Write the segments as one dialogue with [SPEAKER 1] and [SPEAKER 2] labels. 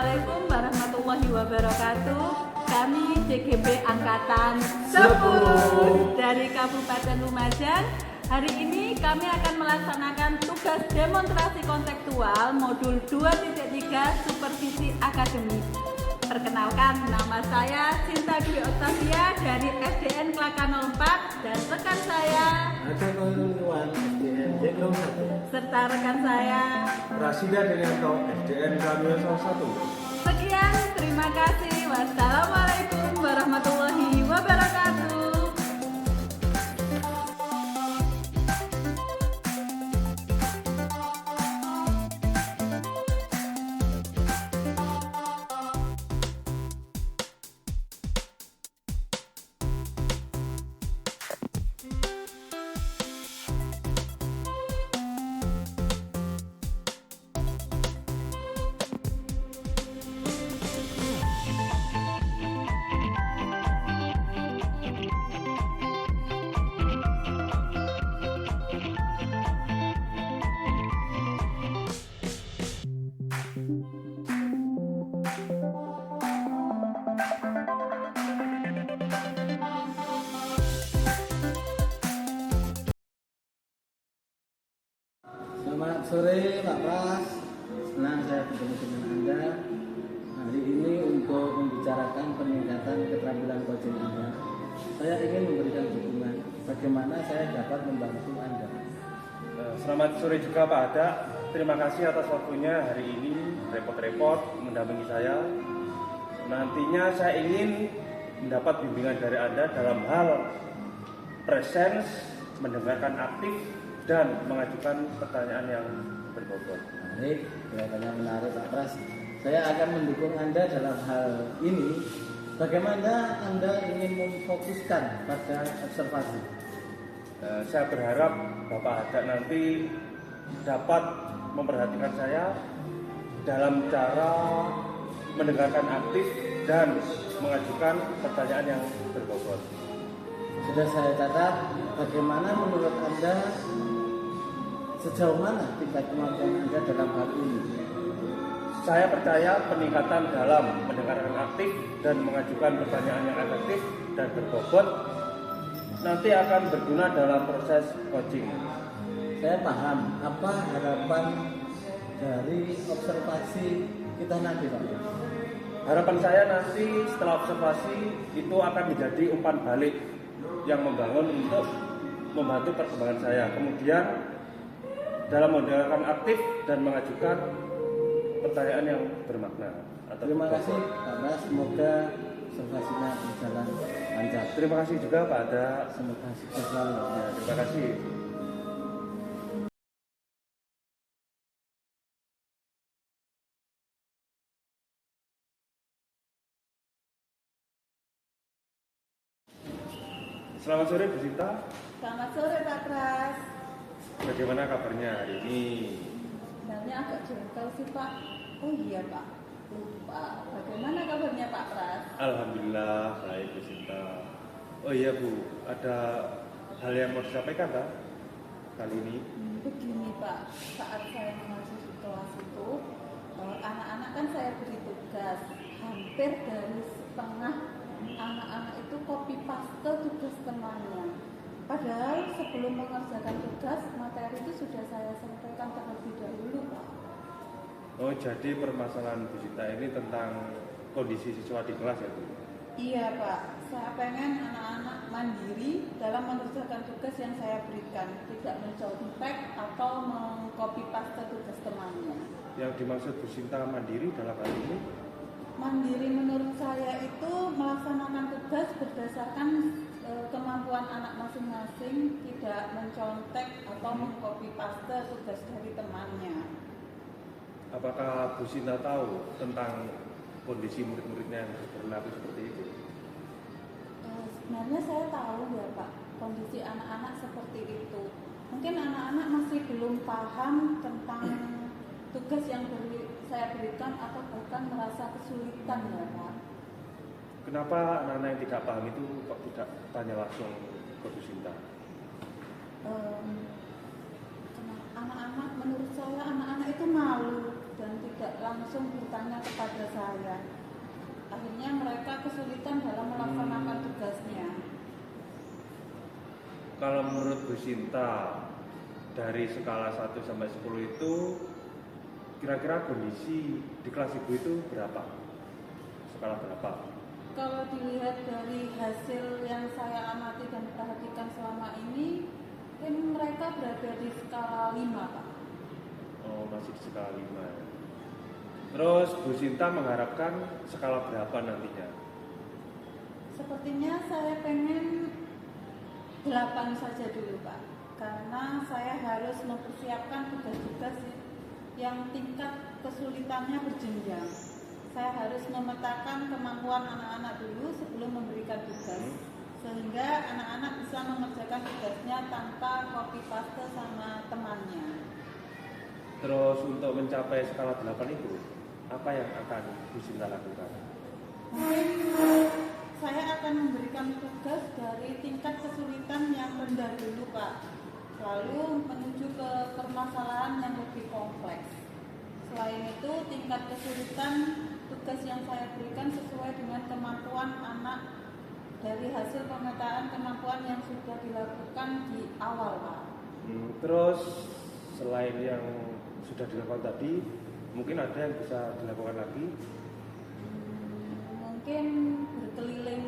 [SPEAKER 1] Assalamualaikum warahmatullahi wabarakatuh. Kami CGB Angkatan 10 dari Kabupaten Lumajang. Hari ini kami akan melaksanakan tugas demonstrasi konseptual modul 2.3 supervisi akademik. Perkenalkan, nama saya Sinta Dwi Octavia dari SDN Kelaka 04 dan rekan saya
[SPEAKER 2] Ada Khairul SDN Jegrong 1
[SPEAKER 1] serta rekan saya
[SPEAKER 2] Rasida Denianto SDN Kamioso 1.
[SPEAKER 1] Sekian, terima kasih. Wassalamualaikum warahmatullahi wabarakatuh.
[SPEAKER 2] Selamat sore Pak Pras, senang saya bertemu dengan Anda hari ini untuk membicarakan peningkatan keterampilan coaching Anda. Saya ingin memberikan dukungan bagaimana saya dapat membantu Anda.
[SPEAKER 3] Selamat sore juga Pak Ada. Terima kasih atas waktunya hari ini repot-repot mendampingi saya. Nantinya saya ingin mendapat bimbingan dari Anda dalam hal presence, mendengarkan aktif, dan mengajukan pertanyaan yang berbobot.
[SPEAKER 2] Baik, kelihatannya menarik Pak Pras. Saya akan mendukung Anda dalam hal ini. Bagaimana Anda ingin memfokuskan pada observasi?
[SPEAKER 3] Saya berharap Bapak Ada nanti dapat memperhatikan saya dalam cara mendengarkan aktif dan mengajukan pertanyaan yang berbobot.
[SPEAKER 2] Sudah saya catat, bagaimana menurut Anda, sejauh mana tingkat kemampuan Anda dalam hal ini?
[SPEAKER 3] Saya percaya peningkatan dalam mendengarkan aktif dan mengajukan pertanyaan yang efektif dan berbobot nanti akan berguna dalam proses coaching.
[SPEAKER 2] Saya paham, apa harapan dari observasi kita nanti Pak?
[SPEAKER 3] Harapan saya nanti setelah observasi itu akan menjadi umpan balik yang membangun untuk membantu perkembangan saya. Kemudian dalam mendengarkan aktif dan mengajukan pertanyaan yang bermakna.
[SPEAKER 2] Terima kasih Pak Pras, semoga observasinya berjalan lancar.
[SPEAKER 3] Terima kasih juga Pak Ada.
[SPEAKER 2] Semoga sukses selalu.
[SPEAKER 3] Ya, terima kasih. Selamat sore Bu Sinta.
[SPEAKER 1] Selamat sore Pak Pras.
[SPEAKER 3] Bagaimana kabarnya hari ini?
[SPEAKER 1] Sebenarnya agak jengkel sih Pak. Oh iya Pak, lupa. Bagaimana kabarnya Pak Pras?
[SPEAKER 3] Alhamdulillah baik Bu Sinta. Oh iya Bu, ada hal yang mau disampaikan Pak kali ini?
[SPEAKER 1] Begini Pak, saat saya memasuki kelas itu, anak-anak kan saya beri tugas. Hampir dari setengah anak-anak itu copy paste tugas temannya. Padahal sebelum mengerjakan tugas, materi itu sudah saya sampaikan terlebih dahulu Pak.
[SPEAKER 3] Oh jadi permasalahan Bu Sinta ini tentang kondisi siswa di kelas ya Bu?
[SPEAKER 1] Iya Pak, saya pengen anak-anak mandiri dalam mengerjakan tugas yang saya berikan, tidak mencontek atau mengcopy paste tugas temannya.
[SPEAKER 3] Yang dimaksud Bu Sinta mandiri dalam hal ini?
[SPEAKER 1] Mandiri menurut saya itu melaksanakan tugas berdasarkan kemampuan anak masing-masing, tidak mencontek atau mengcopy paste tugas dari temannya.
[SPEAKER 3] Apakah Bu Sinta tahu tentang kondisi murid-muridnya yang berperilaku seperti itu?
[SPEAKER 1] Sebenarnya saya tahu ya Pak, kondisi anak-anak seperti itu. Mungkin anak-anak masih belum paham tentang tugas yang saya berikan atau bahkan merasa kesulitan ya Pak.
[SPEAKER 3] Kenapa anak-anak yang tidak paham itu kok tidak tanya langsung ke Bu Sinta?
[SPEAKER 1] Anak-anak menurut saya anak-anak itu malu dan tidak langsung bertanya kepada saya. Akhirnya mereka kesulitan dalam melaksanakan tugasnya.
[SPEAKER 3] Kalau menurut Bu Sinta, dari skala 1 sampai 10 itu kira-kira kondisi di kelas Ibu itu berapa? Skala berapa?
[SPEAKER 1] Kalau dilihat dari hasil yang saya amati dan perhatikan selama ini, mereka berada di skala 5, Pak.
[SPEAKER 3] Oh, masih di skala 5 ya. Terus Bu Sinta mengharapkan skala berapa nantinya?
[SPEAKER 1] Sepertinya saya pengen 8 saja dulu, Pak. Karena saya harus mempersiapkan tugas-tugas yang tingkat kesulitannya berjenjang. Saya harus memetakan kemampuan anak-anak dulu sebelum memberikan tugas, sehingga anak-anak bisa mengerjakan tugasnya tanpa copy paste sama temannya.
[SPEAKER 3] Terus untuk mencapai skala 8 itu, apa yang akan Bu Sinta lakukan?
[SPEAKER 1] Mungkin saya akan memberikan tugas dari tingkat kesulitan yang rendah dulu, Pak, lalu menuju ke permasalahan yang lebih kompleks. Selain itu, tingkat kesulitan tugas yang saya berikan sesuai dengan kemampuan anak dari hasil pemetaan kemampuan yang sudah dilakukan di awal, Pak.
[SPEAKER 3] Terus selain yang sudah dilakukan tadi, mungkin ada yang bisa dilakukan lagi?
[SPEAKER 1] Mungkin berkeliling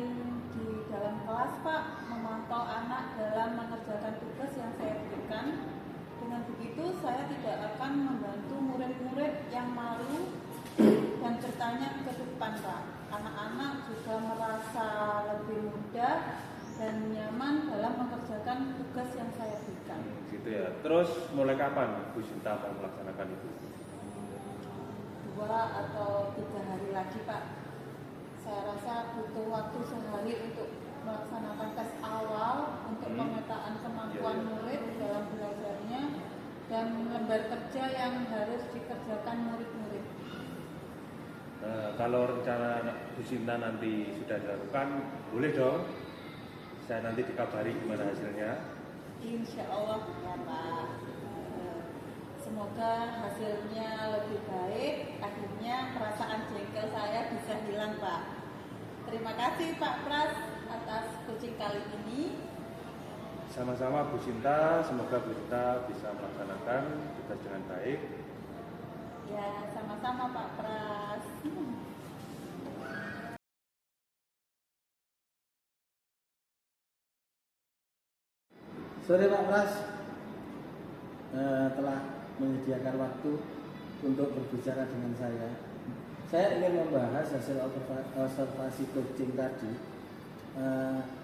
[SPEAKER 1] di dalam kelas, Pak, memantau anak dalam mengerjakan tugas yang saya berikan. Dengan begitu, saya tidak akan membantu murid-murid yang malu dan bertanya ke depan, Pak. Anak-anak juga merasa lebih mudah dan nyaman dalam mengerjakan tugas yang saya berikan.
[SPEAKER 3] Gitu ya. Terus mulai kapan Bu Sinta akan melaksanakan itu?
[SPEAKER 1] 2 atau 3 hari lagi, Pak. Saya rasa butuh waktu sehari untuk melaksanakan tes awal untuk pemetaan kemampuan murid dalam belajarnya dan lembar kerja yang harus dikerjakan murid-murid.
[SPEAKER 3] Kalau rencana Bu Sinta nanti sudah dilakukan, boleh dong saya nanti dikabari gimana hasilnya.
[SPEAKER 1] Insya Allah ya, Pak. Semoga hasilnya lebih baik. Akhirnya perasaan jengkel saya bisa hilang, Pak. Terima kasih Pak Pras atas coaching kali ini.
[SPEAKER 3] Sama-sama Bu Sinta, semoga Bu Sinta bisa melaksanakan tugas dengan baik.
[SPEAKER 1] Ya, sama-sama Pak Pras.
[SPEAKER 2] Sore Pak Pras, telah menyediakan waktu untuk berbicara dengan saya. Saya ingin membahas hasil observasi coaching tadi.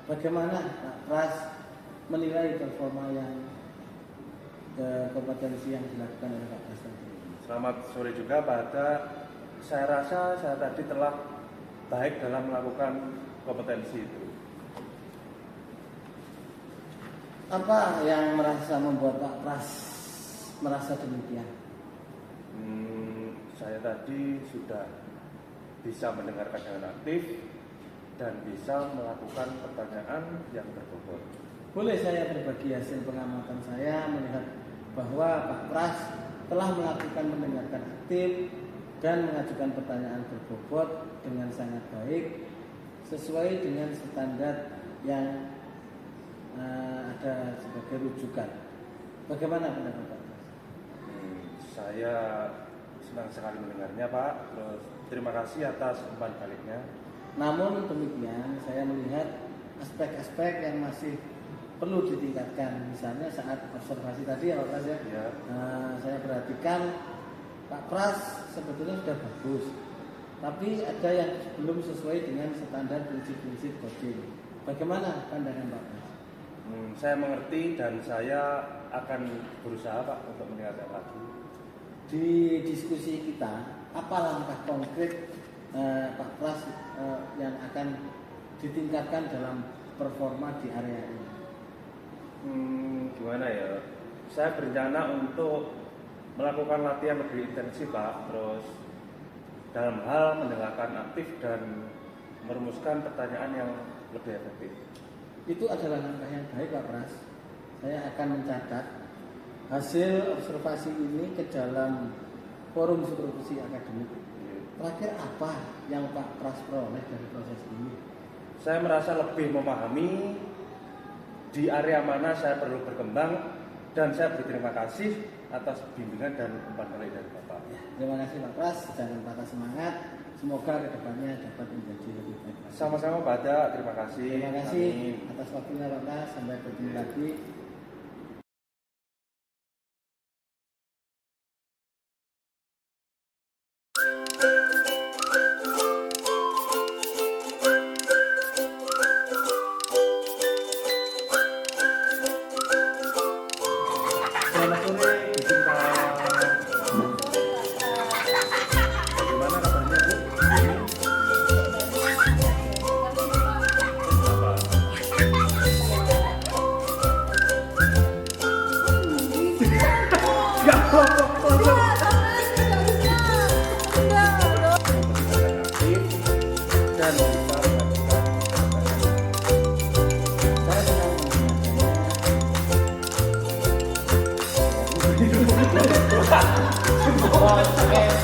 [SPEAKER 2] Bagaimana Pak Pras menilai performa yang kompetensi yang dilakukan oleh Pak Pras tadi?
[SPEAKER 3] Selamat sore juga Pak Ada. Saya rasa saya tadi telah baik dalam melakukan kompetensi itu.
[SPEAKER 2] Apa yang membuat Pak Pras merasa demikian?
[SPEAKER 3] Saya tadi sudah bisa mendengarkan dengan aktif dan bisa melakukan pertanyaan yang berbobot.
[SPEAKER 2] Boleh saya berbagi hasil pengamatan saya melihat bahwa Pak Pras telah melakukan mendengarkan aktif dan mengajukan pertanyaan berbobot dengan sangat baik sesuai dengan standar yang ada sebagai rujukan. Bagaimana pendapat Pak Pras?
[SPEAKER 3] Saya senang sekali mendengarnya Pak. Terus terima kasih atas umpan baliknya.
[SPEAKER 2] Namun demikian saya melihat aspek-aspek yang masih perlu ditingkatkan. Misalnya saat observasi tadi ya Pak Pras ya. Saya perhatikan Pak Pras sebetulnya sudah bagus, tapi ada yang belum sesuai dengan standar prinsip-prinsip coaching. Bagaimana pandangan Pak Pras?
[SPEAKER 3] Saya mengerti dan saya akan berusaha Pak untuk meningkatkan lagi.
[SPEAKER 2] Di diskusi kita, apa langkah konkret Pak Pras yang akan ditingkatkan dalam performa di area ini?
[SPEAKER 3] Gimana ya? Saya berencana untuk melakukan latihan lebih intensif Pak. Terus dalam hal mendengarkan aktif dan merumuskan pertanyaan yang lebih efektif.
[SPEAKER 2] Itu adalah langkah yang baik Pak Pras. Saya akan mencatat hasil observasi ini ke dalam Forum Supervisi Akademik. Terakhir apa yang Pak Pras peroleh dari proses ini?
[SPEAKER 3] Saya merasa lebih memahami di area mana saya perlu berkembang, dan saya berterima kasih atas bimbingan dan umpan balik dari Bapak.
[SPEAKER 2] Terima kasih Pak Pras, jangan patah semangat. Semoga kedepannya dapat menjadi lebih baik.
[SPEAKER 3] Sama-sama Pak Ada, terima kasih.
[SPEAKER 2] Terima kasih
[SPEAKER 3] Amin.
[SPEAKER 2] atas waktunya Pak Pras. Sampai bertemu lagi.
[SPEAKER 3] Selamat sore, Bu Cinta. Bagaimana kabarnya, Bu? Apa? Ya, dan bisa melakukan
[SPEAKER 2] Saya sedang mengingatkan.